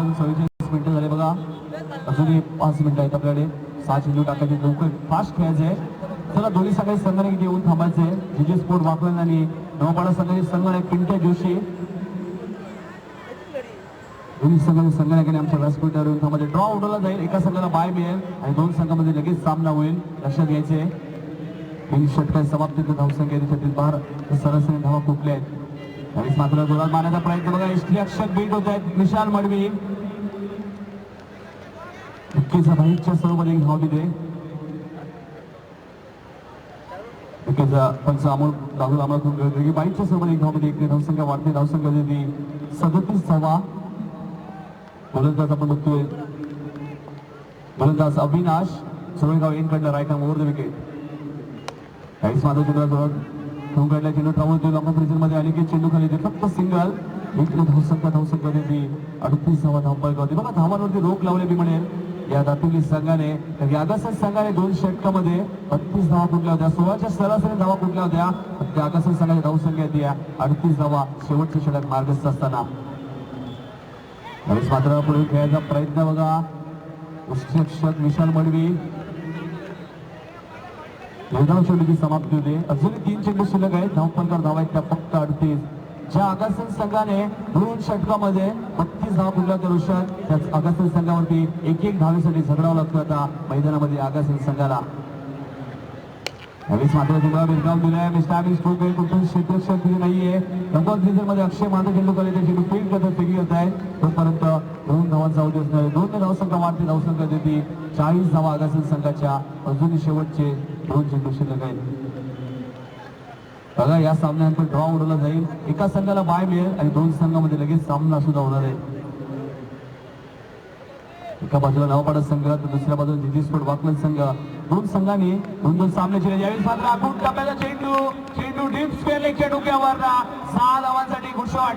वाजून 44 मिनिटं झाले बघा. अजूनही 5 मिनिटं आहेत आपल्याकडे. 6 चेंडू टाकायचे, लवकर फास्ट खेळायचे. चला दोन्ही संघाचे संघाने येऊन थांबायचे. जीजी स्पोर्ट वाकलन आणि नवपाडा संघाचे संघाने पिंट्या जोशी दोन्ही संघाचे संघाने आमच्या व्यासपीठावर येऊन थांबायचे. ड्रॉ उडवला जाईल, एका संघाला बाय मिळेल आणि दोन संघामध्ये लगेच सामना होईल. लक्षात घ्यायचे. 20 षटकाची समाप्तीत धावसंख्या त्याच्यातील 12 सरासरी धावा कुठल्या आहेत. त्यावेळेस मात्र जोरात मारण्याचा प्रयत्न बघा. यष्टीरक्षक बीट होत आहेत. विशाल मडवी इतकीचा बाईकच्या स्वरूपात एक धाव दिले. पंच अमोल राहुल अमोल की बाईकच्या स्वरूपात एक धाव दिली. इकडे धावसंख्या वाढते. धावसंख्या दिली 37 धावा. गोलंदाज आपण बघतोय. गोलंदाज अविनाश सोळेगाव इनकडला right arm over the wicket. काहीच मात्र चेंडूला ठेवून काढला. चेंडू थांबवतो लंबा फ्रीजर मध्ये आली की चेंडू खाली येते. फक्त सिंगल. इकडे धावसंख्या देते 38 धावा धावपळ होती. बघा धावांवरती रोख लावली मी म्हणेल या दातुली संघाने. आगासन संघाने 2 षटकामध्ये 32 धावा कुठल्या होत्या. 16च्या सरासरी धावा कुठल्या होत्या. त्या आगासन संघाची धावसंख्या ती 38 धावा शेवटच्या षटकात मार्गस्थ असताना. त्यावेळेस मात्र पुढे खेळायचा प्रयत्न बघा. उष्टरक्षक विशाल मडवी चेंडूची समाप्ती होते. अजूनही 3 चेंडू शिल्लक आहेत. धावपलकर धावा आहेत त्या फक्त 38. ज्या आगासन संघाने 2 षटकामध्ये 32 धावा कुठल्या होत्या ऋषभ, त्या आगासन संघावरती एक धावेसाठी झगडावं लागतं आता मैदानामध्ये आगासन संघाला. त्यावेळेस मात्र चेंडूला बिरकाव दिलाय. मिस्टर स्ट्रोक आहे. कुठून क्षेत्ररक्षक तिथे नाहीये. नंबर फ्रीजर मध्ये अक्षय माझा चेंडू खाली चेंडू फील्ड करतात फेकी करत आहे. तोपर्यंत 2 धावांचा उद्देश नाही. 2 धावसंख्या वाढते. धावसंख्या देते 40 धावा आगासन संघाच्या. अजूनही शेवटचे 2 चेंडू शिल्लक आहेत. बघा या सामन्यानंतर ड्रॉ उडवला जाईल. एका संघाला बाय मिळेल आणि 2 संघामध्ये लगेच सामना सुद्धा होणार आहे. एका बाजूला नवपाडा संघ तर दुसऱ्या बाजूला जीजी स्पोर्ट वाकलन संघ. 2 संघांनी 2 सामने केले. यावेळी मात्र आखून टाकायचा चेंडू डीप स्क्वेअर लेगच्या डोक्यावर 6 धावांसाठी गुड शॉट.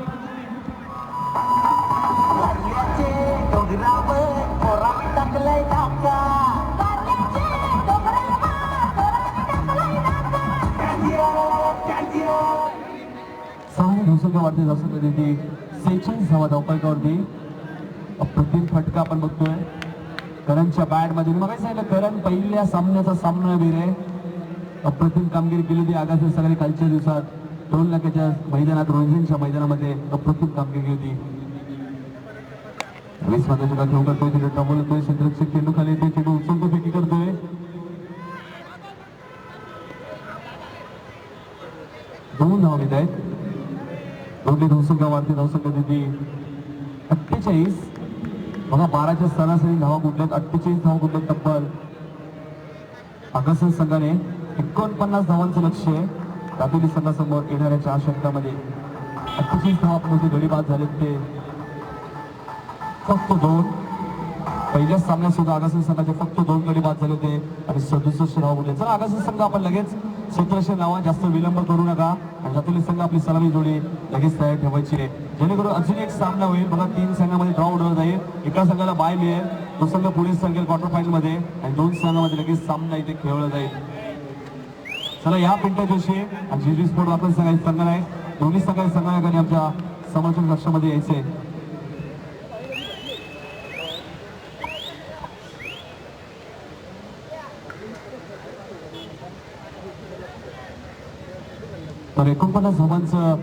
धावसंख्या वाढते. धावसंख्या देते 46 धावा धावपळकावरती. अप्रतिम फटका आपण बघतोय करणच्या बॅट मध्ये. मग सांगितलं करण पहिल्या सामन्याचा सामनावीर आहे. अप्रतिम कामगिरी केली होती आगामी सगळी कालच्या दिवसात. 2 लाखाच्या मैदानात रोहिणीच्या मैदानामध्ये अप्रतिम कामगिरी होती. 20 मध्ये घेऊन करतोय. चेंडू टबलतोय. क्षेत्ररक्षक चेंडू खाली येते. चेंडू उचलतो फेकी करतोय. दोन धावा घेत आहेत. दोन्ही धावसंख्या वाढते. धावसंख्या देते 48. बघा 12च्या सरासरी धावा कुठल्यात. 48 धावा कुठल्यात तब्बल. आगासन संघाने 49 धावांचं लक्ष आहे दातुली संघासमोर येणाऱ्या 4 षटकामध्ये. 48 धावा आपण गडी बाद झालेत ते फक्त 2. पहिल्या सामन्यात सुद्धा आगासन संघाचे फक्त 2 गडी बाद झाले होते आणि 67 धावा उरले. चला आगासन संघ आपण लगेच क्षेत्ररक्षक लावा. जास्त विलंब करू नका आणि दातुली संघ आपली सलामी जोडी लगेच तयार ठेवायची आहे जेणेकरून अजून एक सामना होईल. बघा 3 संघामध्ये ड्रॉ उडवला जाईल. एका संघाला बाय मिळेल. तो संघ पुढे संघेल क्वार्टर फायनल मध्ये आणि 2 संघामध्ये लगेच सामना इथे खेळवला जाईल. चला या पिंट्या जोशी आणि जीजी स्पोर्ट वाकलन संघाचे संघ आहे. दोन्ही संघाच्या संघाने आमच्या समर्थन कक्षामध्ये यायचे. तर 49 धावांचं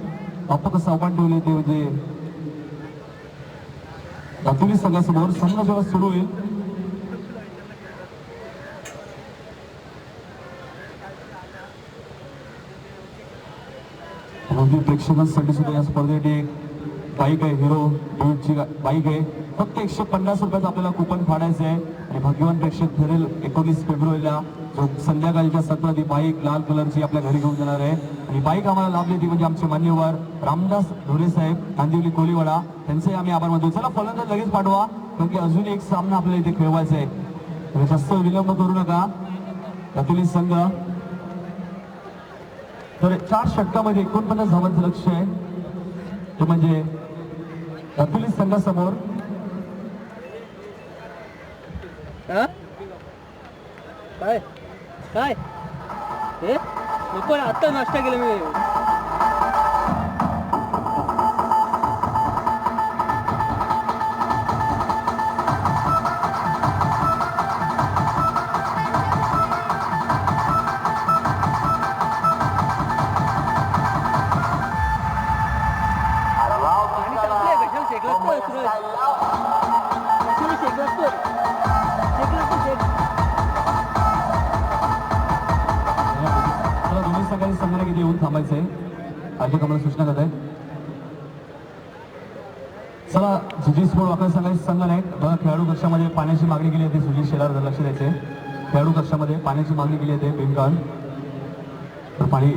आपण कसं आव्हान ठेवले ते म्हणजे दातुली संघासमोर सामना जेव्हा सुरू होईल प्रेक्षकांसाठी सुद्धा या स्पर्धेत एक बाईक आहे. हिरो ड्यूटची बाईक आहे. फक्त 150 रुपयाचं आपल्याला कुपन फाडायचं आहे आणि भाग्यवान प्रेक्षक ठरेल 19 फेब्रुवारीला जो संध्याकाळच्या सत्रात ही बाईक लाल कलरची आपल्या घरी घेऊन जाणार आहे. आणि बाईक आम्हाला लाभली ती म्हणजे आमचे मान्यवर रामदास ढोरे साहेब कांदिवली कोलीवाडा त्यांचे आम्ही आभार मानतो. चला फलंदाज लगेच पाठवा कारण की अजून एक सामना आपल्याला इथे खेळवायचा आहे. जास्त विलंब करू नका दातुली संघ. तर 4 षटकामध्ये 49 धावांचं लक्ष आहे ते म्हणजे दातुली संघासमोर. काय काय हे पण आता नाश्ता केला मी. आर्थिक आम्हाला सूचना करत आहेत. चला जीजी स्पोर्ट वाकड संघाचे संघ नाहीत बघा. खेळाडू कक्षामध्ये पाण्याची मागणी केली होती. सुनील शेलार लक्ष द्यायचे. खेळाडू कक्षामध्ये पाण्याची मागणी केली होती. बिनकान तर पाणी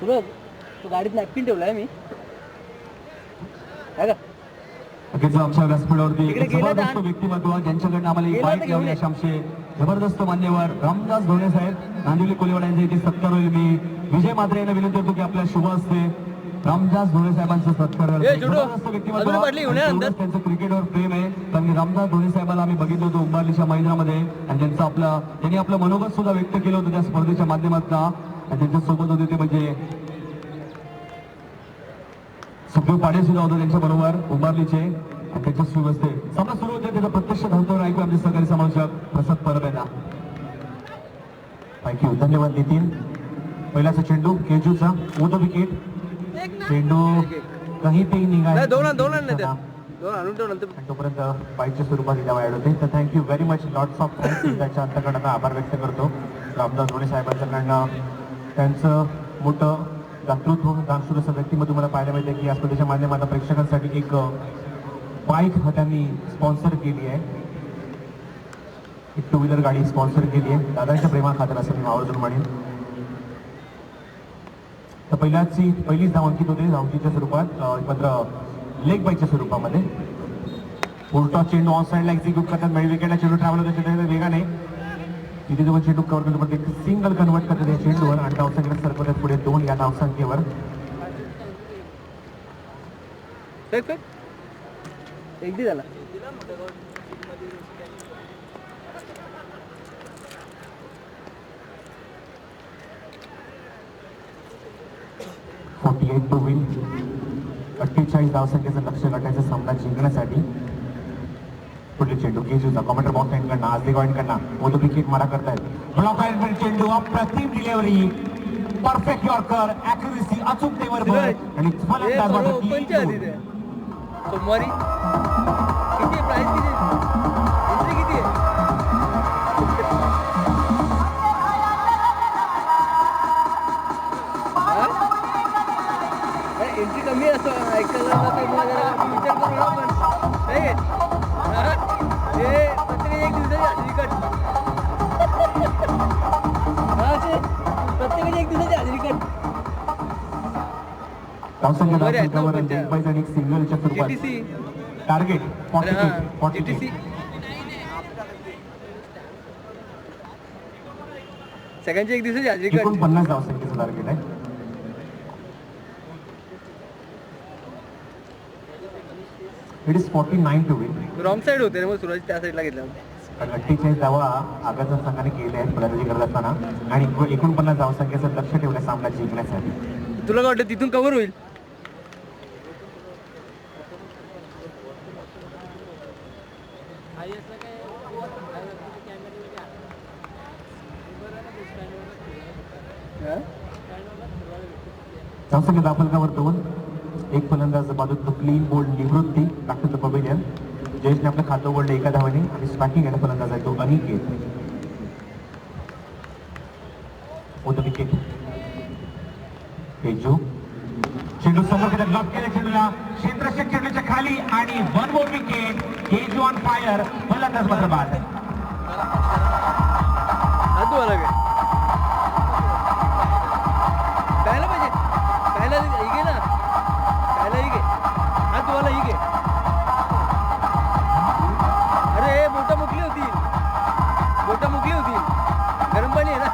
सूरज तू गाडीत नॅपकिन ठेवलाय मी आहे का? नक्कीच आमच्या व्यासपीठावरती इकडे एक गेलं जबरदस्त तर- व्यक्तिमत्व ज्यांच्याकडनं आम्हाला गेलं एक तर बाईक घेऊन लावली ये. अशा आमचे जबरदस्त मान्यवर रामदास धोणे साहेब नांदिवली कोलेवाडा यांचा इथे सत्कार होईल. मी विजय मात्रे यांना विनंती करतो की आपल्या शुभ हस्ते रामदास धोणे साहेबांचा सत्कार ए, करायचा. जुडो. जबरदस्त व्यक्तिमत्व अजून पडली, येऊन ये आणि अंदर. तेवढंच त्यांचं क्रिकेटवर प्रेम आहे. कारण की रामदास धोणे साहेबांना आम्ही बघितलं होतं उंबारलीच्या मैदानामध्ये आणि त्यांनी आपलं मनोगत सुद्धा व्यक्त केलं होतं त्या स्पर्धेच्या माध्यमातून. आणि त्यांच्या सोबत होते ते म्हणजे सुखदेव पाडे सुद्धा होते त्यांच्या बरोबर उंबारलीचे आणि त्यांच्या सुव्यवस्थे सामना सुरू होते. त्याचा प्रत्यक्ष धावतो ऐकू आमचे सहकारी समालोचक प्रसाद परब यांना. थँक्यू, धन्यवाद नितीन. पहिलाचा चेंडू केजूचा मोद विकेट. चेंडू काही ते निघाला दोन आणून ठेव नंतर. तोपर्यंत बाईकच्या स्वरूपात इथे ऍड होते. तर thank you very much. Lots of thanks. त्याच्या अंतकडनं आभार व्यक्त करतो रामदास धोणे साहेबांच्याकडनं. त्यांचं मोठं दातृत्व दानशूर व्यक्तिमत्व मला पाहायला मिळते की या स्पर्धेच्या माध्यमातून प्रेक्षकांसाठी एक बाईक त्यांनी स्पॉन्सर केली आहे. एक टू व्हीलर गाडी स्पॉन्सर केली आहे दादांच्या प्रेमाखातर असं मी आवर्जून म्हणेन. तर पहिलीच धाव अंकित होते धावचीच्या स्वरूपात मात्र लेग बाईकच्या स्वरूपामध्ये. उलटा चेंडू ऑन साईडला एक्झिक्यूट करतात. मिड विकेटला चेंडू ट्रॅव्हल होते वेगाने तिथे दोन चेंडू कव्हर करतो पण एक सिंगल कन्वर्ट करतात या चेंडूवर आणि धावसंख्येला सरकवतात पुढे 2 या धावसंख्येवर. एकदी झाला. टू विन 48 धावसंख्येचं लक्ष गाठायचा सामना जिंकण्यासाठी. पुढले चेंडू केजूचा कॉमेंटर बॉक्स एंडकडनं आज कडनं मोदू क्रिकेट मारा करतायत. ब्लॉक अँड चेंडू अप्रतिम डिलिव्हरी परफेक्ट यॉर्कर ऍक्युरेसी अचूकतेवर आणि फलंदाज मात्र ओपनच्या आधी ते सोमवारी किती प्राइस किती एंट्री किती आहे? एंट्री कमी असं ऐकायला विचार करू ना पण नाही हे प्रत्येक एक दिवसाची हजेरी कट. प्रत्येकाची एक दिवसाची हजेरी कट. धावसंख्या धावसंख्येवर आणि एक सिंगलच्या स्वरूपात GTC टार्गेट 42 GTC सगळ्यांची एक दिवसाची हजेरी कट. 49 धावसंख्येचं टार्गेट आहे. It is 49 to win. Wrong side होते ना मग सुरज त्या साईडला घेतला. 48 धावा आगाचा संघाने केल्या आहेत फलंदाजी करत असताना आणि 49 धावसंख्येचं लक्ष ठेवलं सामना जिंकण्यासाठी. तुला काय वाटतं तिथून कव्हर होईल? धावसंख्या दाफलकावर 2. एक फलंदाज बाजूत क्लीन बोल्ड निवृत्ती डॉक्टर द पवेलियन. जयेशने आपलं खातं उघडलं एका धावाने आणि स्ट्रायकिंग आणि फलंदाज आहे तो अनिकेत. मोठं विकेट केजू चेंडू समोर केला ब्लॉक केला चेंडूला क्षेत्ररक्षक चेंडूच्या खाली आणि 1 more wicket. Keju on fire. फलंदाज मात्र बाद. हात आला काय पाहिजे पाहिला ही घे ना पाहिला ही घे हात धुवायला ही घे. अरे बोटा मुकली होती गरम पाणी आहे ना.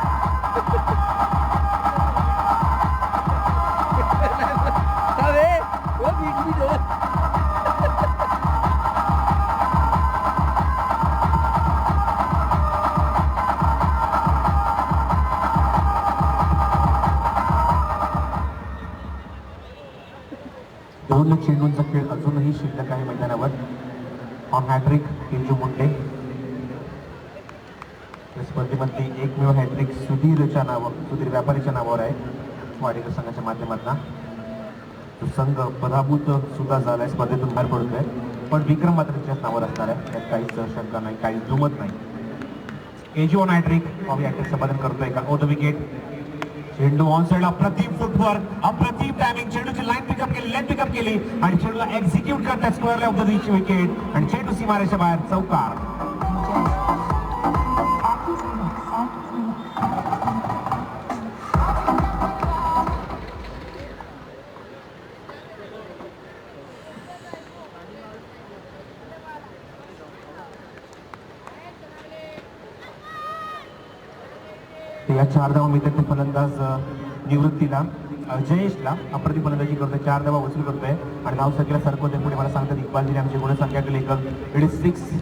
दोन चेंडूंचा खेळ अजूनही शिल्लक आहे मैदानावर. On hattrick Keju Munde. या स्पर्धेमध्ये एकमेव हॅट्रिक सुधीर व्यापारीच्या नावावर आहे वाडेकर संघाच्या माध्यमातून. तो संघ पराभूत सुद्धा झालाय स्पर्धेतून बाहेर पडतोय पण विक्रम मात्र त्याच्याच नावावर असणार आहे. त्यात काहीच शंका नाही काही जुमत नाही. KG on hat-trick off hat-trick संपादन करतोय का ओ द विकेट चेंडू ऑन साइड अप्रतिम फुटवर्क अप्रतिम टायमिंग चेंडूची लाईन पिकअप केली लेग पिकअप केली आणि चेंडूला एक्झिक्यूट करतात स्क्वेअरला ऑफ द रीच विकेट आणि चेंडू सीमारेषा बाहेर चौकार. या 4 धावा मिळतात ते फलंदाज निवृत्तीला जयेशला अप्रतिम फलंदाजी करतोय 4 धावा वसूल करतोय आणि धावसंख्येला सरकवतोय पुढे मला सांगतात इक्बाल दिली आमची गुणसंख्या केली it is 6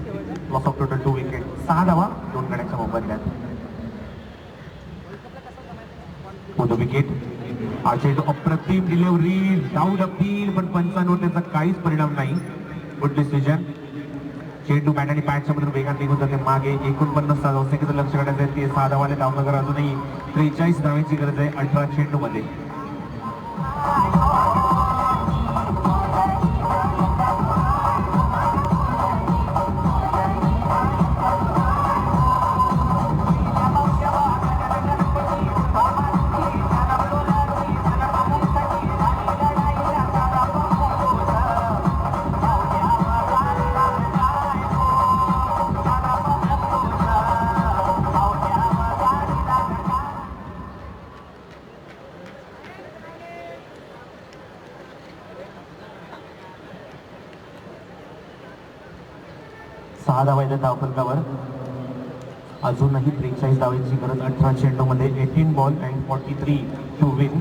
loss of total 2 wicket 6 धावा 2 गड्यांच्या मोबदल्यात. पुढे विकेट हा चेंडू अप्रतिम डिलिव्हरी डाऊन अपील पण पंचांवर त्याचा काहीच परिणाम नाही. Good decision. चेंडू बॅट आणि पॅटच्या मधून वेगात निघून जाते मागे 49 धावसंख्येचं लक्ष काढायचं आहे ते 6 धावाले धावनगर अजूनही 43 धावांची गरज आहे 18 चेंडू मध्ये. सहा धावा येतात धावफलकावर अजूनही 43 धावांची गरज 18 चेंडू मध्ये 18 बॉल अँड 43 टू विन.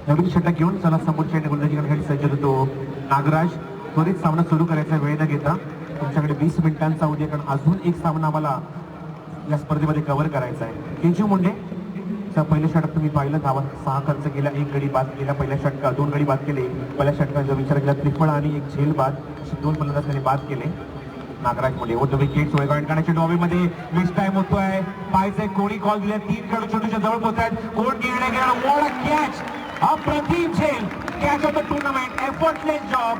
नवीन षटक घेऊन चला समोरच्या गोलंदाजी करण्यासाठी सज्ज होतो नागराज. त्वरित सामना सुरू करायचा वेळ न घेता तुमच्याकडे 20 मिनिटांचा उद्या कारण अजून एक सामना आम्हाला या स्पर्धेमध्ये कव्हर करायचा आहे. केजू मुंडे पहिल्या षटक तुम्ही पाहिलं धावा 6 खर्च केला 1 गडी बाद केला पहिल्या षटकात 2 गडी बाद केले पहिल्या षटकात जर विचार केला त्रिफळ आणि 1 झेल बाद 2 फलंदाज त्यांनी बाद केले. नागराज मुंडे ओ द विकेट सोय पॉईंट काढण्याच्या डॉबीमध्ये मिस टाइम होतोय पायचे कोणी कॉल दिले 3 खेळाडू चेंडूच्या जवळ पोहोचतात कोण निर्णय घेणार मोठा कॅच अप्रतिम झेल catch of the tournament effortless job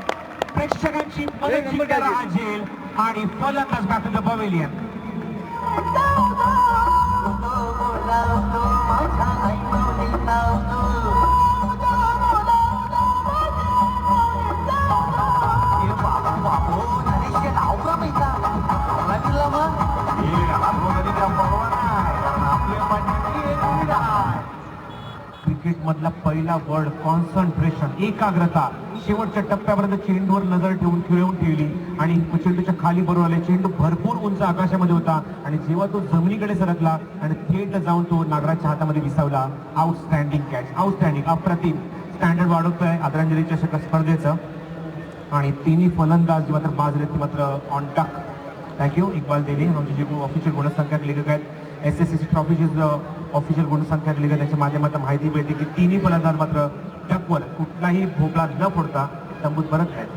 प्रेक्षकांची मदत जिंकणारा हा झेल आणि फलंदाज back to the pavilion. Cricket मधला पहिला वर्ड कॉन्सन्ट्रेशन एकाग्रता शेवटच्या टप्प्यापर्यंत चेंडूवर नजर ठेवून खेळवून ठेवली आणि चेंडूच्या खाली बरोबर आले चेंडू भरपूर उंच आकाशामध्ये होता आणि जेव्हा तो जमिनीकडे सरकला आणि थेट जाऊन तो नागराजच्या हातामध्ये विसावला. आउटस्टँडिंग कॅच आउटस्टँडिंग अप्रतिम स्टँडर्ड वाढवतोय आदरांजली चषक स्पर्धेचं आणि तिन्ही फलंदाज मात्र बाजरे मात्र ऑन टक. थँक्यू इक्बाल देवी आमची जी ऑफिशियल गुणसंख्या लेखक आहेत SSCC ट्रॉफीची ऑफिशियल गुणसंख्या लेखक त्याच्या माध्यमातून माहिती मिळते की तिन्ही फलंदाज मात्र टकवर कुठलाही भोपळा न फोडता तंबूत परत आहेत.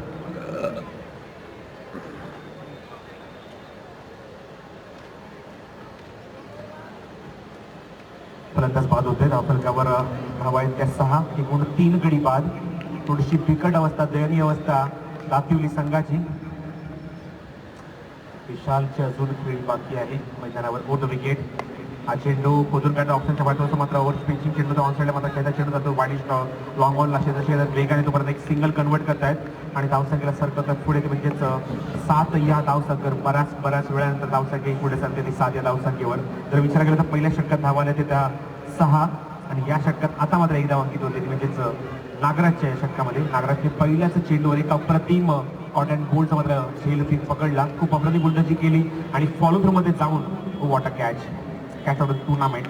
फलंदाज बाद होते धावफलकावर धावा आहेत त्या 6 एकूण 3 गडी बाद. थोडीशी बिकट अवस्था दयनीय अवस्था दातिवली संघाची. विशालचे अजून खेळ बाकी आहे मैदानावर ओ द विकेट हा चेंडू खोदून काढता ऑप्शनच्या पाठवतो मात्र ओव्हर स्पिचिंग चेंडू ऑन साईडला मात्र खेळता चेंडू जातो वाडी लॉंग ऑन लाशे जसे वेगाने तो परत एक सिंगल कन्वर्ट करतायत आणि धावसंख्येला सरकतात पुढे म्हणजेच 7 या धावसंख्येवर बऱ्याच वेळानंतर धावसंख्या पुढे सरते ती 7 या धावसंख्येवर. जर विचार केला तर पहिल्या षटकात धावा आल्या त्या 6 आणि या षटकात आता मात्र 1 धाव अंकित होते म्हणजेच नागराजच्या या षटकामध्ये नागराजने पहिल्याच चेंडूवर एक अप्रतिम कॉटन गोल्डचा मात्र झेल पकडला खूप अप्रतिम गोलंदाजी केली आणि फॉलो थ्रू मध्ये जाऊन what a catch of the tournament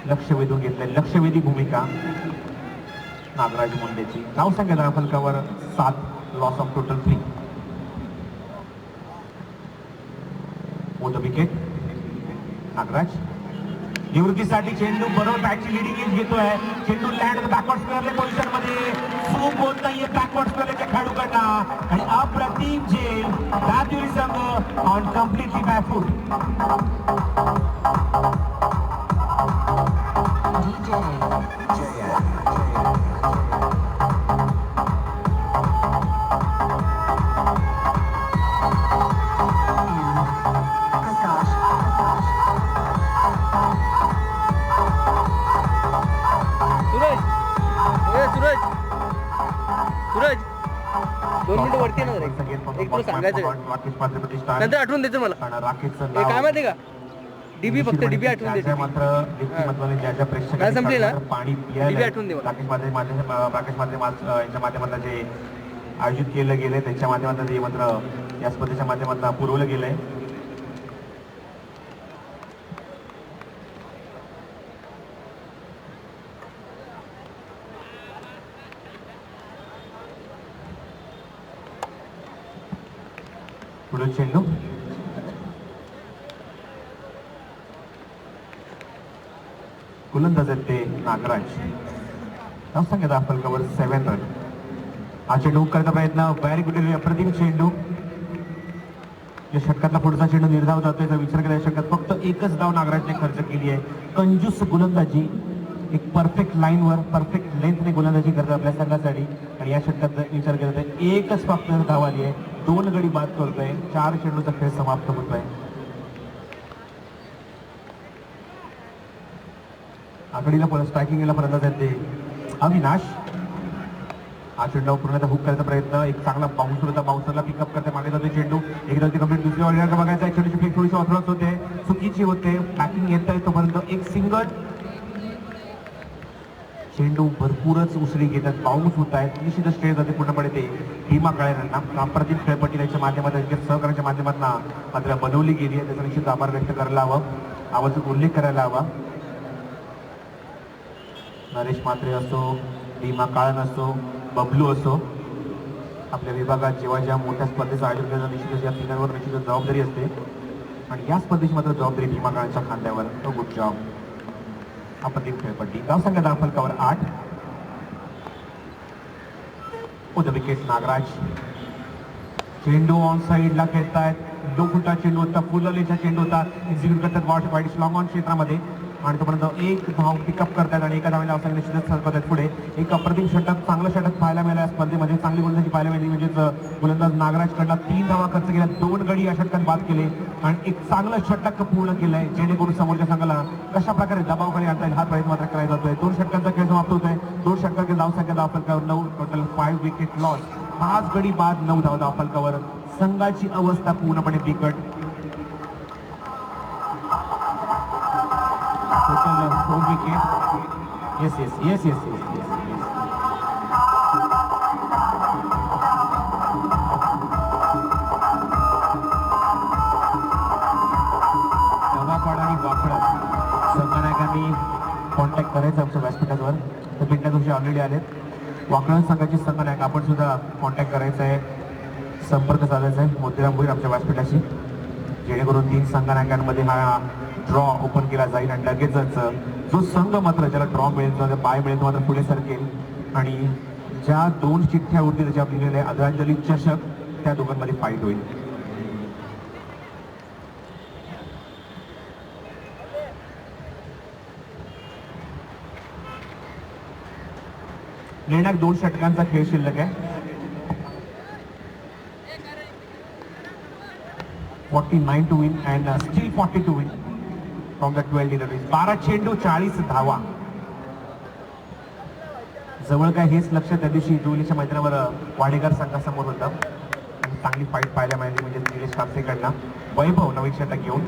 लक्ष वेधून घेतलंय. लक्षवेधी भूमिका नागराज मुंडेची. धावसंख्या धावफलकावर 7 loss of total 3 over the wicket Nagraj निवृत्तीसाठी चेंडू बरोबर बॅटची लिडिंग एज घेतोय चेंडू लँड बॅकवर्ड स्क्वेअरच्या पोझिशन मध्ये खूप होत नाहीये बॅकवर्ड स्क्वेअरच्या खेळाडूकडनं आणि अप्रतिम झेल दातिवली संघ ऑन कम्प्लिटली बॅकफूट. तुला सांगायचं राकेश पात्रे प्रतिष्ठान नंतर आठवून द्यायचं मला. आणि राकेशचं हे काय नाव माहिती का डीबी फक्त डीबी आठवून ज्या द्यायचं. मात्र व्यक्तिमत्वाने ज्या काय प्रेक्षकांनी संपली ना? पाणी DB पियायला आठवून दे मला. राकेश पात्रे यांच्या माध्यमातून जे आयोजित केलं गेलंय त्यांच्या माध्यमातून हे मात्र या स्पर्धेच्या माध्यमातून पुरवलं गेलंय. पुढे चेंडू गोलंदाज आहेत ते नागराज संख्या फलकावर 7 रन. हा चेंडू करण्याचा प्रयत्न व्हेरी गुड अप्रतिम चेंडू. या षटकातला पुढचा चेंडू निर्धाव जातोय जर विचार केला या षटकात फक्त एकच धाव नागराजने खर्च केली आहे. कंजूस गोलंदाजी एक परफेक्ट लाईनवर परफेक्ट लेंथने गोलंदाजी करतात आपल्या संघासाठी आणि या षटकात जर विचार केला तर एकच फक्त धाव आली आहे. 2 गडी बाद करतोय. 4 चेंडूचा खेळ समाप्त होतोय. आकडीला परत स्ट्रायकिंगला फलंदाज आहेत ते अविनाश. हा चेंडू पूर्णतः हुक करायचा प्रयत्न एक चांगला बाउन्सर होता. बाउन्सरला पिकअप करते मागे जातो चेंडू एकदा कंप्लीट दुसरी ऑर्डर बघायचा. चेंडूची फ्लिक थोडीशी ऑर्थोडॉक्स होते चुकीची होते. पॅकिंग येत आहे तोपर्यंत एक सिंगल चेंडू भरपूरच उसळी घेतात बाउन्स होत आहेत. निश्चितच स्टेज जाते पूर्णपणे ते भीमा काळ्यांना अप्रतिम खेळपट्टी त्यांच्या माध्यमातून सहकार्याच्या माध्यमातून मात्र बनवली गेली आहे. त्याचा निश्चित आभार व्यक्त करायला हवा. आवाजाचा उल्लेख करायला हवा. नरेश म्हात्रे असो भीमा काळन असो बबलू असो आपल्या विभागात जेव्हा ज्या मोठ्या स्पर्धेचं आयोजन केलं निश्चितच या तिघांवर निश्चितच जबाबदारी असते आणि या स्पर्धेची मात्र जबाबदारी भीमा काळांच्या खांद्यावर. तो गुड जॉब. अप्रतिम खेळपट्टी. धाव संख्या फलकावर 8. The wicket Nagraj. चेंडू ऑन साईडला खेळतायत. 2 फुटा चेंडू होता फुललेचा चेंडू होता एक्झिक्यूट करतात वाईट लॉंग ऑन क्षेत्रामध्ये आणि तोपर्यंत एक धाव पिकअप करतात आणि एका धावेला अवसर निश्चितच सरकत आहेत पुढे. एक अप्रतिम षटक चांगलं षटक पाहायला मिळालं या स्पर्धेमध्ये. चांगली गोलंदाजी पाहायला मिळाली म्हणजेच गोलंदाज नागराजकडला 3 धावा खर्च केल्या 2 गडी या षटकात बाद केले आणि एक चांगलं षटक पूर्ण केलंय जेणेकरून समोरच्या संघाला कशा प्रकारे दबावाखाली आणता येईल हा प्रयत्न मात्र करायला जातोय. 2 षटकांचा खेळ समाप्त होतोय. 2 षटकांची धाव संख्या धाव फलकावर 9 टोटल 5 विकेट लॉस. 5 गडी बाद 9 धाव धाव फलकावर. संघाची अवस्था पूर्णपणे बिकट. Total 4 wicket. येस. गावापाड आणि वाकड संघनायकांनी कॉन्टॅक्ट करायचं आमच्या व्यासपीठावर तर पिंट्या तुमचे ऑलरेडी आलेत. वाकड संघाची संघनायक आपण सुद्धा कॉन्टॅक्ट करायचा आहे संपर्क साधायचा आहे मोतीराम भोईर आमच्या व्यासपीठाशी जेणेकरून 3 संघनायकांमध्ये हा ड्रॉ ओपन केला जाईल आणि लगेचच जो संघ मात्र ज्याला ड्रॉ मिळेल जो पाय मिळेल तो मात्र पुढे सरकेल आणि ज्या 2 चिठ्ठ्या उरतील त्याच्यावर लिहिलेले आदरांजली चषक त्या दोघांमध्ये फाईट होईल. निर्णायक 2 षटकांचा खेळ शिल्लक आहे. 49 to win and still 40 to win from the 12 deliveries. 12 चेंडू 40 धावा. जवळ काय हेच लक्ष त्या दिवशी जुलीच्या मैदानावर वाडेकर संघासमोर होतं आणि चांगली फाईट पाहायला मिळाली म्हणजे निलेश कापसेकडनं. वैभव नवीन षटक घेऊन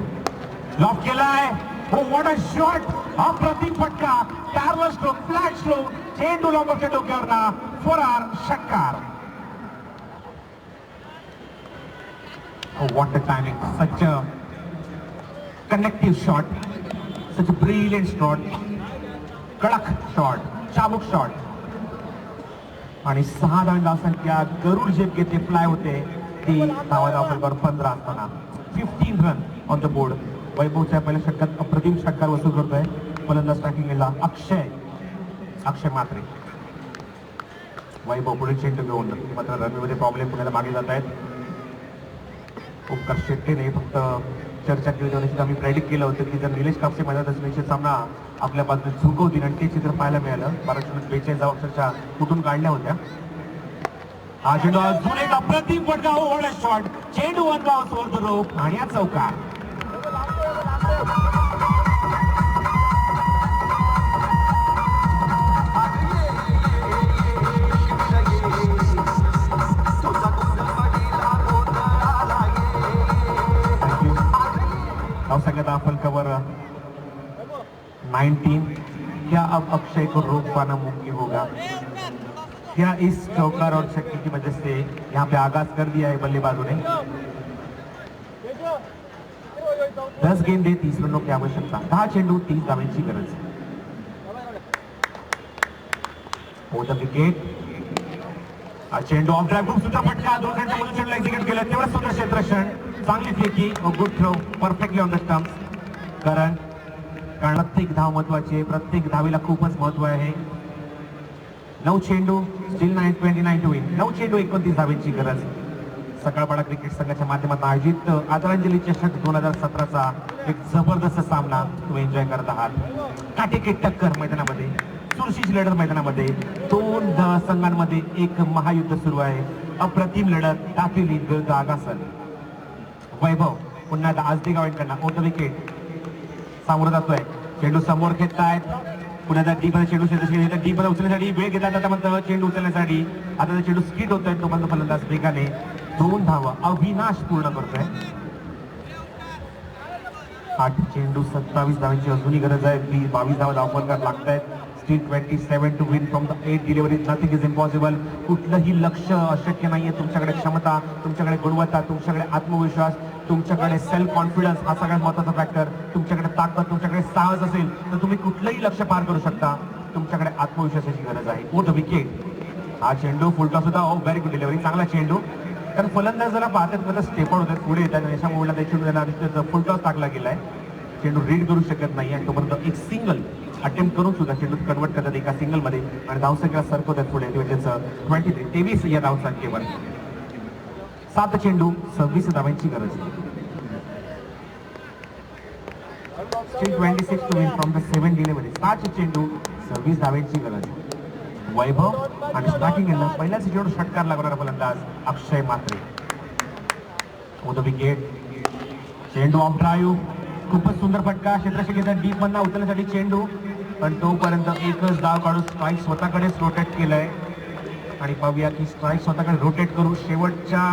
लॉक केलाय. हो व्हॉट अ शॉट. अप्रतिम फटका. पॅरलल स्ट्रोक फ्लॅट स्ट्रोक चेंडू लॉंगच्या डोक्यावर 4 आर षटकार. Oh, what a timing. Such a connective shot. Such a brilliant shot. कडक शॉट. चाबूक शॉट. आणि 6 धाव संख्या गरुड झेप घेते फ्लाय होते ती धावा फलकावर 15 असताना 15 रन ऑन द बोर्ड. वैभवच्या पहिल्या षटकात अप्रतिम षटकार वसूल करतोय. फलंदाज स्ट्रायकिंगला अक्षय म्हात्रे. वैभव पुढे चेंडू घेऊन मात्र रनवेमध्ये प्रॉब्लेम पुण्याला मागे जात आहेत. ओमकार शेट्टीने फक्त चर्चा केली होती आम्ही प्रेडिक्ट केलं होतं की जर निलेश कापसे मैदानात निश्चित सामना आपल्या बाजूने झुकवतील आणि ते चित्र पाहायला मिळालं. 42 धावा अक्षरशः कुठून काढल्या होत्या. हा चेंडू अजून एक अप्रतिम फटका. Over shot. चेंडू one bounce over the rope आणि या चौकार. जाएगा दाफल कवर 19। क्या अब अक्षय को रोक पाना मुमकिन होगा? क्या इस चौकार और छक्के की वजह से यहाँ पे आगाज कर दिया है बल्लेबाजों ने? 10 गेंदे 30 रनों की आवश्यकता, 10 चेंडू 30 धावांची गरज. मोठा विकेट. हा चेंडू ऑफ ड्राईव्ह खूप सुद्धा फटका, दोघांच्या पोझिशनला एक्झिक्यूट केलं, तेवढं सुद्धा क्षेत्ररक्षण, चांगली फेकी, good throw, perfectly on the stumps. कारण प्रत्येक धाव महत्वाची आहे, प्रत्येक धावीला खूपच महत्व आहे. 9 चेंडू, स्टील 29 टू विन. 9 चेंडू 29 धावांची गरज. सकाळपाडा क्रिकेट संघाच्या माध्यमातून आयोजित आदरांजली चषक 2017चा एक जबरदस्त सामना तुम्ही एन्जॉय करत आहात. काटेकी टक्कर मैदानामध्ये, चुरशीची लढत मैदानामध्ये, दोन संघांमध्ये एक महायुद्ध सुरू आहे. अप्रतिम लढत, दातेली विरुद्ध आगासन. वैभव पुन्हा आजदेगाव यांकडनं मोठं विकेट सामोरं जातोय. चेंडू समोर घेतायत, पुन्हा डीप चेंडू डीप उचलण्यासाठी वेळ घेतला जाता म्हणतं. चेंडू उचलण्यासाठी आता चेंडू स्किट होतोय, तोपर्यंत फलंदाज वेगाने 2 धावा अविनाश पूर्ण करतोय. 8 चेंडू 27 धावांची अजूनही गरज आहे. 22 धावा धावफलकात लागतायत. Still 27 to win from the 8 delivery. Nothing is impossible. कुठलंही लक्ष अशक्य नाहीये. तुमच्याकडे क्षमता, तुमच्याकडे गुणवत्ता, तुमच्याकडे आत्मविश्वास, तुमच्याकडे सेल्फ कॉन्फिडन्स, हा सगळ्यात महत्त्वाचा फॅक्टर. तुमच्याकडे ताकद, तुमच्याकडे साहस असेल तर तुम्ही कुठलंही लक्ष पार करू शकता. तुमच्याकडे आत्मविश्वासाची गरज आहे. मोठं विकेट. हा चेंडू फुलटॉस होता. व्हेरी गुड डिलिव्हरी, चांगला चेंडू. कारण फलंदाजाला पाहतात मला स्टेप आउट होतात, पुढे येतात, अशा मोडला चेंडू त्यांना फुलटॉस टाकला गेलाय. चेंडू रीड करू शकत नाही आणि तोपर्यंत एक सिंगल अटेम्प्ट करून सुद्धा चेंडू कन्वर्ट करतात एका सिंगल मध्ये आणि धावसंख्या सरकवतात पुढे. 23 या धावसंख्येवर. 7 चेंडू 26 धावांची गरज. 26 to win from the 7 delivery. 7 चेंडू 26 धावांची गरज. वैभव आणि स्टार्टिंग एंडला पहिल्याच चेंडू षटकार लागणारा फलंदाज अक्षय मात्रे. मोठं विकेट. चेंडू ऑफ ड्राईव्ह, खूपच सुंदर फटका. क्षेत्ररक्षक डीप मधला उचलण्यासाठी चेंडू, पण तोपर्यंत एकच धाव काढून स्ट्राईक स्वतःकडेच रोटेट केलंय. आणि पाहूया की स्ट्राईक स्वतःकडे रोटेट करू शेवटच्या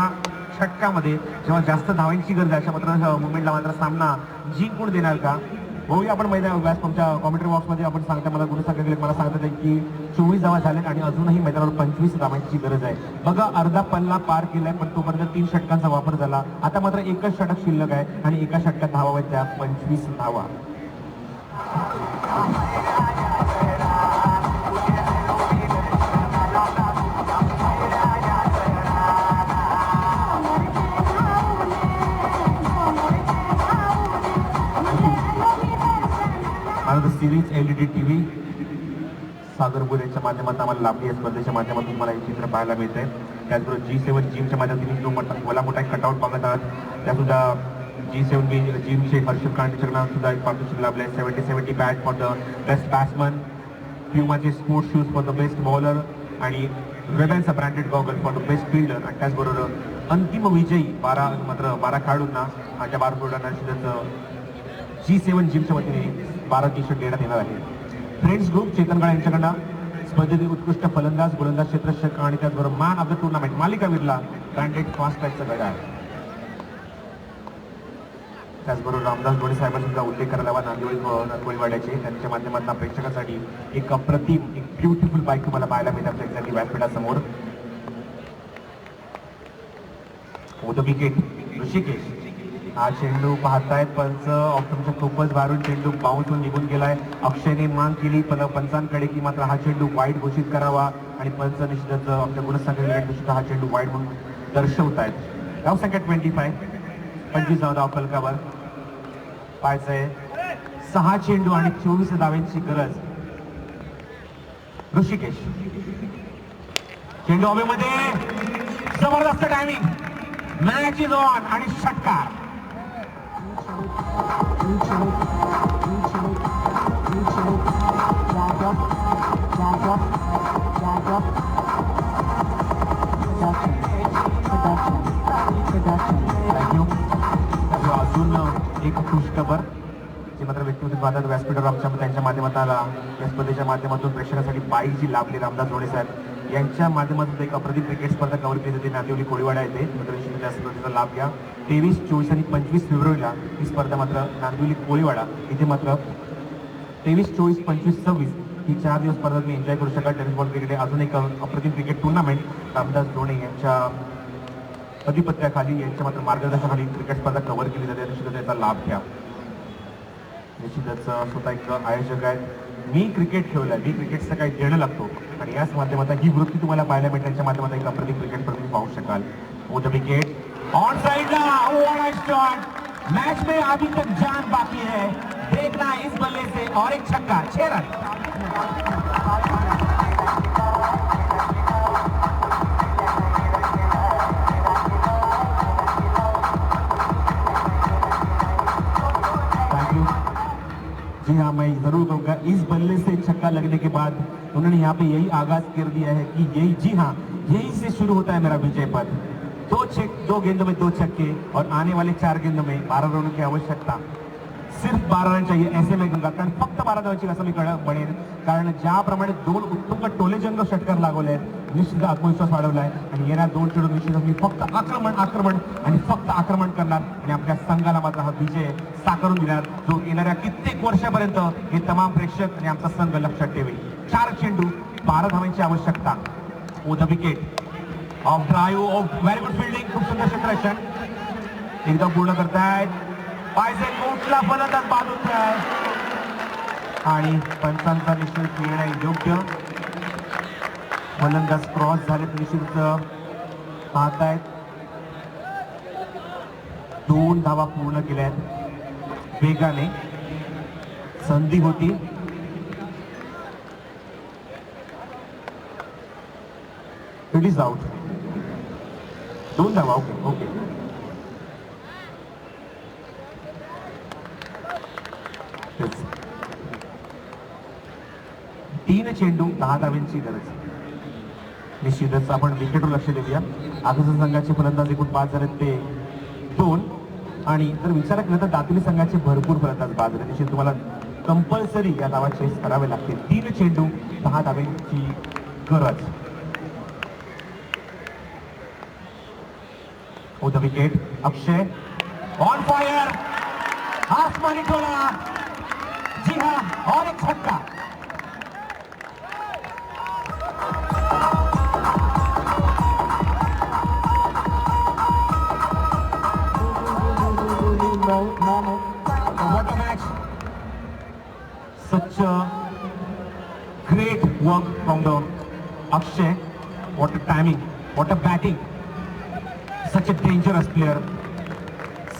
षटकामध्ये जेव्हा जास्त धावांची गरज आहे अशा मात्र मुवमेंटला मात्र सामना जिंकून देणार का? बघूया आपण मैदान व्यास तुमच्या कॉमेंट्री बॉक्समध्ये आपण सांगता, मला गुरुसाहेब मला सांगतात की 24 धावा झाल्यात आणि अजूनही मैदानावर 25 धावांची गरज आहे. बघा अर्धा पल्ला पार केलाय, पण तोपर्यंत 3 षटकांचा वापर झाला. आता मात्र एकच षटक शिल्लक आहे आणि एका षटकात धावा आहेत त्या 25 धावा. सिरीज LED TV सागरपुरेच्या माध्यमातून आम्हाला लाभली या स्पर्धेच्या माध्यमातून मला हे चित्र पाहायला मिळते. त्याचबरोबर G7 जिमच्या माध्यमातून जो मला मोठा एक कटआउट पाहत आहात, त्यासुद्धा G7 जिमचे हर्षद कांडेकरांना सुद्धा एक पारितोषिक लाभले. 70 bat for the best batsman, प्युमाचे sports shoes for the best bowler आणि रेबेलचा branded goggle for the best fielder. आणि त्याचबरोबर अंतिम विजयी 12 खेळाडूंना आणि त्या 12 खेळाडूंना G7 जिमच्या वतीने 12 टी-शर्ट देण्यात येणार आहे. फ्रेंड्स ग्रुप चेतन गाळे यांच्याकडनं स्पर्धेतील उत्कृष्ट फलंदाज, गोलंदाज, क्षेत्ररक्षक आणि त्याचबरोबर मॅन ऑफ द टुर्नामेंट मालिकावीरला ब्रँडेड फास्ट ट्रॅकचा गड आहे. त्याचबरोबर रामदास धोनी साहेबांचा उल्लेख करायला हवा नांदिवळीवाड्याचे. त्यांच्या माध्यमातून प्रेक्षकांसाठी एक अप्रतिम, एक ब्युटिफुल बाईक तुम्हाला पाहायला मिळतात एक्झॅक्टली व्यासपीठासमोर. मोठं विकेट. ऋषिकेश. हा चेंडू पाहतायत पंच ऑप्शनच्या खूपच बाहेरून चेंडू बाउन्स होऊन निघून गेलाय. अक्षयने मांग केली पंचांकडे की मात्र हा चेंडू वाईड घोषित करावा आणि पंच निश्चितच आपल्या गुणसंख्येत हा चेंडू वाईड म्हणून दर्शवतायत. धावसंख्या 25 धाव फलकावर पाहायचंय. 6 चेंडू आणि 24 धावांची गरज. ऋषिकेश. चेंडू हवेमध्ये, जबरदस्त टायमिंग, मॅच इज ऑन आणि षटकार. अजून एक खुशखबर जी मात्र व्यक्तिगत वादात व्यासपीठावर आमच्या त्यांच्या माध्यमातून आला. या स्पर्धेच्या माध्यमातून प्रेक्षकांसाठी बाईक जी लाभली रामदास धोनी साहेब यांच्या माध्यमातून एक अप्रतिम क्रिकेट स्पर्धा कव्हर केली जाते नांदिवली कोळीवाडा येथे. मात्र निश्चितच या स्पर्धेचा लाभ घ्या. 23, 24 आणि 25 फेब्रुवारीला ही स्पर्धा मात्र नांदिवली कोळीवाडा इथे मात्र 23, 24, 25, 26 ही 4 दिवस स्पर्धा तुम्ही एन्जॉय करू शकाल. टेनिस बॉल क्रिकेट अजून एक अप्रतिम क्रिकेट टुर्नामेंट रामदास धोणे यांच्या अधिपत्याखाली यांच्या मात्र मार्गदर्शनाखाली क्रिकेट स्पर्धा कव्हर केली जाते. निश्चितच याचा लाभ घ्या. निश्चितच स्वतः एक आयोजक आहेत. मी क्रिकेट खेळलोय, मी क्रिकेटचं काही देणं लागतो आणि याच माध्यमातून ही वृत्ती तुम्हाला पाहायला मिळते. त्यांच्या माध्यमातून एक अप्रतिम क्रिकेट स्पर्धा तुम्ही पाहू शकाल. Oh the wicket on side match में अभी तक जान बाकी है. देखना इस बल्ले से और एक छक्का 6 रन. Thank you. जी हाँ, मैं जरूर कहूँगा इस बल्ले से छक्का लगने के बाद उन्होंने यहाँ पे यही आगाज कर दिया है कि यही, जी हाँ, यही से शुरू होता है मेरा विजय पथ. 2 गेंदों में 2 छक्के और आने वाले 4 गेंदों में 12 रनों की आवश्यकता. सिर्फ 12 रन चाहिए ऐसे मैं कहूँगा. कारण फक्त 12 रनाची असं मी बनेन. कारण ज्याप्रमाणे 2 उत्तुंग टोलेजंग षटकार लागवले निश्चित आत्मविश्वास वाढवलाय आणि येणार 2 चेंडू निश्चित मी फक्त आक्रमण आणि फक्त आक्रमण करणार आणि आपल्या संघाला मात्र हा विजय साकारून देणार जो येणाऱ्या कित्येक वर्षापर्यंत हे तमाम प्रेक्षक आणि आमचा संघ लक्षात ठेवेल. 4 चेंडू 12 धावांची आवश्यकता. Oh the wicket off drive off very good fielding. खूप सुंदर क्षेत्ररक्षण एकदम पूर्ण करतायत. पायजे कोटला फलंदाज बाद होत आहे आणि पंचांचा निश्चित निर्णय योग्य. फलंदाज क्रॉस झाले निश्चित पाहतायत. 2 धावा पूर्ण केल्यात वेगाने. संधी होती. It is out. 2 धावा. ओके. तीन चेंडू 10 धावांची गरज. निश्चितच आपण विकेटवर लक्ष देऊया. आगामी संघाचे फलंदाज एकूण 5 झाले ते 2 आणि जर विचार केला तर दातिली संघाचे भरपूर फलंदाज बाद झाले. निश्चित तुम्हाला कंपल्सरी या धावा चेस करावे लागतील. 3 चेंडू 10 धावांची गरज. Oh the wicket Akshay on fire. आसमानी टोला. जी हाँ, और एक छक्का. What a match! Such a great work from the Akshay. What a timing! What a batting! Such a dangerous player.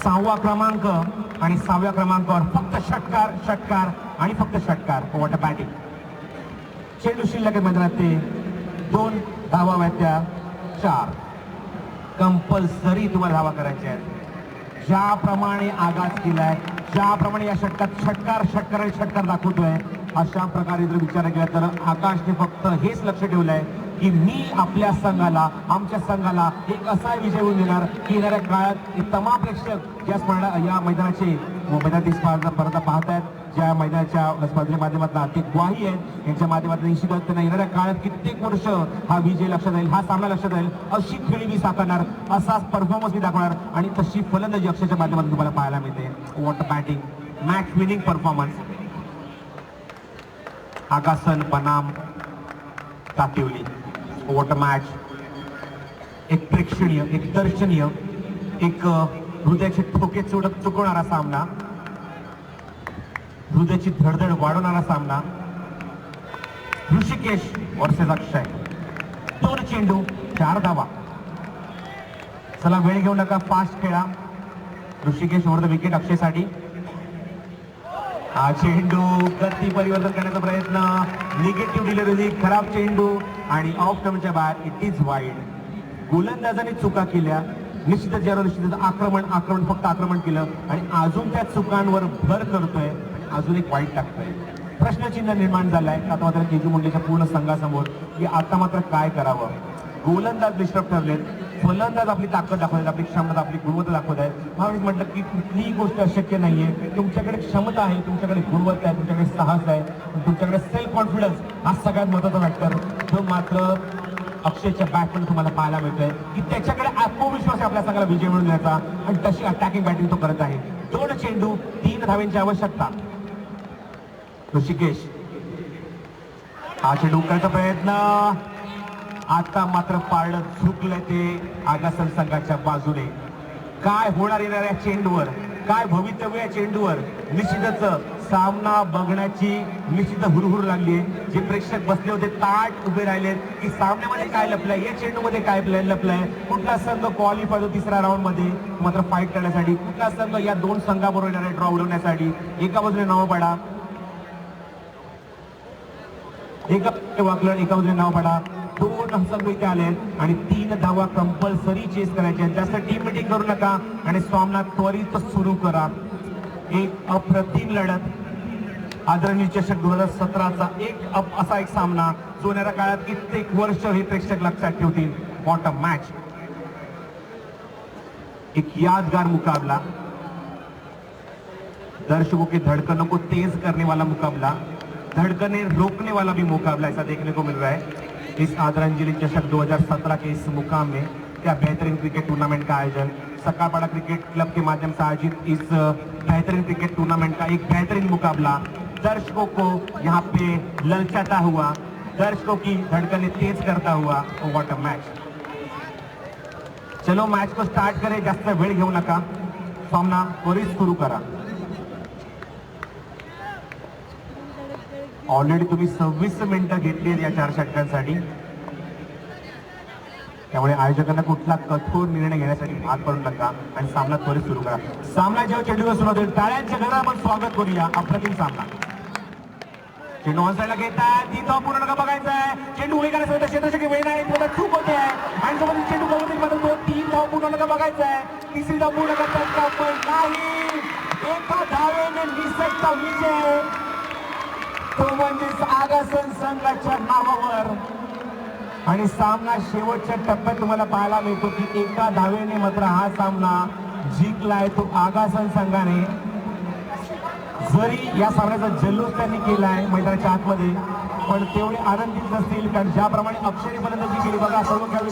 6वा क्रमांक आणि 6व्या क्रमांकावर फक्त षटकार आणि फक्त षटकार. What a batting! चेंडू शिल्लक मैदानात ते 2 धावा आहेत त्या 4. कंपल्सरी तुम्हाला धावा करायच्या आहेत. ज्याप्रमाणे आगाज केलाय, ज्याप्रमाणे या षटकार दाखवतोय अशा प्रकारे जर विचार केला तर आकाशने फक्त हेच लक्ष ठेवलंय की मी आपल्या संघाला, आमच्या संघाला एक असा विजय होऊन देणार की येणाऱ्या काळात तमाम प्रेक्षक या मैदानाची स्पर्धा पाहतायत. ज्या मैदानाच्या स्पर्धेच्या माध्यमातून ते ग्वाही आहेत यांच्या माध्यमातून निश्चितच त्यांना येणाऱ्या काळात कित्येक वर्ष हा विजय लक्षात राहील, हा सामना लक्षात राहील. अशी खेळी मी साकारणार, असाच परफॉर्मन्स मी दाखवणार आणि तशी फलंदाजी अक्षयच्या माध्यमातून तुम्हाला पाहायला मिळते. What batting, match winning performance. Akashan बनाम तातिवली. What a match. एक प्रेक्षणीय, एक दर्शनीय, एक हृदयाचे ठोके चुकवणारा सामना, हृदयाची धडधड वाढवणारा सामना. ऋषिकेश वर्सेस अक्षय. 2 चेंडू 4 धावा. चला वेळ घेऊ नका, फास्ट खेळा. ऋषिकेश ओव्हर द विकेट अक्षयसाठी. हा चेंडू गती परिवर्तन करण्याचा प्रयत्न, निगेटिव्ह डिलिव्हरी, खराब चेंडू आणि ऑफ स्टंपच्या बाहेर. It is wide. गोलंदाजाने चुका केल्या. निश्चितच आक्रमण फक्त आक्रमण केलं आणि अजून त्या चुकांवर भर करतोय, अजून एक वाईट टाकतोय. प्रश्नचिन्ह निर्माण झालाय आता मात्र केजू मुंडेच्या पूर्ण संघासमोर की आता मात्र काय करावं. गोलंदाज डिस्टर्ब ठरलेत, फलंदाज आपली ताकद दाखवतात, आपली क्षमता, आपली गुणवत्ता दाखवत आहेत. म्हणून म्हटलं की कुठलीही गोष्ट अशक्य नाहीये. तुमच्याकडे क्षमता आहे, तुमच्याकडे गुणवत्ता आहे, तुमच्याकडे साहस आहे, तुमच्याकडे सेल्फ कॉन्फिडन्स हा सगळ्यात महत्त्वाचा फॅक्टर जो मात्र अक्षयच्या बॅटमध्ये तुम्हाला पाहायला मिळतोय की त्याच्याकडे आत्मविश्वास आहे आपल्या संघाला विजय मिळवून द्यायचा आणि तशी अटॅकिंग बॅटिंग तो करत आहे. 2 चेंडू 3 धावांची आवश्यकता. ऋषिकेश हा चेंडू करायचा प्रयत्न, आता मात्र पारडं झुकलंय ते आगासन संघाच्या बाजूने. काय होणार येणाऱ्या चेंडूवर, काय भवितव्य या चेंडूवर, निश्चितच सामना बघण्याची निश्चित हुरहुर लागली आहे. जे प्रेक्षक बसले होते ताट उभे राहिलेत की सामन्यामध्ये काय लपलंय, या चेंडूमध्ये काय लपलंय, कुठला संघ क्वालिफाय होतो तिसऱ्या राऊंड मध्ये मात्र फाईट करण्यासाठी, कुठला संघ या 2 संघाबरोबर येणारे ड्रॉ उडवण्यासाठी. एका बाजूने नाव पाडा, एका वाकलं, एका बाजूने नाव पाडा. 2 संघ इथे आले आणि 3 धावा कंपल्सरी चेस करायचे. जास्त टीम मिटिंग करू नका आणि सामना त्वरित सुरू करा. एक अप्रतिम लढत, आदरणीय चषक 2017चा असा एक सामना जो येणाऱ्या काळात कित्येक वर्ष हे प्रेक्षक लक्षात ठेवतील. व्हॉट अ मॅच, एक यादगार मुकाबला, दर्शकों की धड़कनों को तेज करने वाला मुकाबला, धड़कने रोकने वाला भी मुकाबला ऐसा देखने को मिल रहा है इस आदरांजलि चषक 2017 के इस मुकाम में. क्या बेहतरीन क्रिकेट टूर्नामेंट का आयोजन, सकापाड़ा क्रिकेट क्लब के माध्यम से आयोजित इस बेहतरीन क्रिकेट टूर्नामेंट का एक बेहतरीन मुकाबला, दर्शकों को यहाँ पे ललचाता हुआ, दर्शकों की धड़कनें तेज करता हुआ. What a match. चलो मैच को स्टार्ट करें, जास्त वेळ घेऊ नका, सामना त्वरित सुरू करा. ऑलरेडी तुम्ही 26 मिनिटं घेतली आहेत या 4 षटकांसाठी, त्यामुळे आयोजकांना कुठला कठोर निर्णय घेण्यासाठी भाग पडू नका आणि सामना त्वरित सुरू करा. सामना जेव्हा चेंडूवर सुरुवात होईल टाळ्यांच्या घरात आपण स्वागत करूया. अप्रतिम सामना. चेंडू ऑन साईडला घेतात, 3 धावा पूर्ण नका बघायचा आहे. चेंडू उभी करायचं क्षेत्ररक्षक वेळ नाही, थोडा चूक होते आहे आणि सोबत चेंडू करून बदलतो. 3 धावा पूर्ण नका बघायचा आहे. 3री धाव पूर्ण करतात पण नाही. एका धावेने निसटता विजय, तो म्हणजेच आगासन संघाच्या नावावर. आणि सामना शेवटच्या टप्प्यात तुम्हाला पाहायला मिळतो की एका धावेने मात्र हा सामना जिंकलाय तो आगासन संघाने. जरी या सामन्याचा जल्लोष त्यांनी केलाय मैदानाच्या आतमध्ये, पण तेवढे आनंदित नसतील कारण ज्याप्रमाणे अक्षयने फलंदाजी केली बघा सर्व खेळाडू